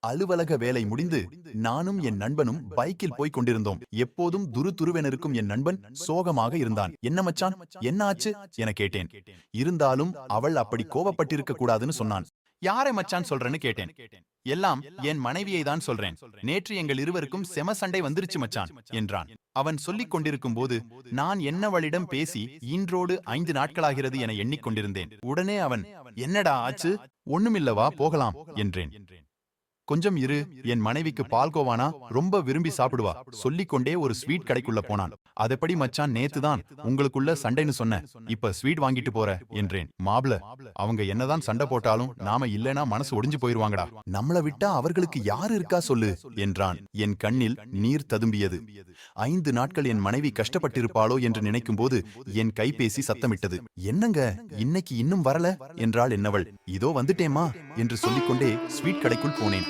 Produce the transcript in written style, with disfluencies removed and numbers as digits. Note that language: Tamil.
அலுவலக வேலை முடிந்து நானும் என் நண்பனும் பைக்கில் போய்க் கொண்டிருந்தோம். எப்போதும் துருதுருவெனருக்கும் என் நண்பன் சோகமாக இருந்தான். என்ன மச்சான், என்ன ஆச்சு என கேட்டேன். இருந்தாலும் அவள் அப்படி கோபப்பட்டிருக்க கூடாதுன்னு சொன்னான். யாரை மச்சான் சொல்றேன்னு கேட்டேன். எல்லாம் என் மனைவியை தான் சொல்றேன். நேற்று எங்கள் இருவருக்கும் செம சண்டை வந்துருச்சு மச்சான் என்றான். அவன் சொல்லிக் கொண்டிருக்கும் போது நான் என்னவளிடம் பேசி இன்றோடு 5 நாட்களாகிறது என எண்ணிக்கொண்டிருந்தேன். உடனே அவன், என்னடா ஆச்சு? ஒண்ணுமில்லவா, போகலாம் என்றேன். கொஞ்சம் இரு, என் மனைவிக்கு பால்கோவானா ரொம்ப விரும்பி சாப்பிடுவா. சொல்லிக்கொண்டே ஒரு ஸ்வீட் கடைக்குள்ள போனான். அதெப்படி மச்சான், நேத்துதான் உங்களுக்குள்ள சண்டைன்னு சொன்ன, இப்ப ஸ்வீட் வாங்கிட்டு போற என்றேன். மாப்ள, அவங்க என்னதான் சண்டை போட்டாலும் நாம இல்லனா மனசு ஒடிஞ்சு போயிருவாங்கடா. நம்மள விட்டா அவர்களுக்கு யாரு இருக்கா சொல்லு என்றான். என் கண்ணில் நீர் ததும்பியது. 5 நாட்கள் என் மனைவி கஷ்டப்பட்டிருப்பாளோ என்று நினைக்கும் போது என் கைபேசி சத்தமிட்டது. என்னங்க, இன்னைக்கு இன்னும் வரல என்றாள் என்னவள். இதோ வந்துட்டேமா என்று சொல்லிக்கொண்டே ஸ்வீட் கடைக்குள் போனேன்.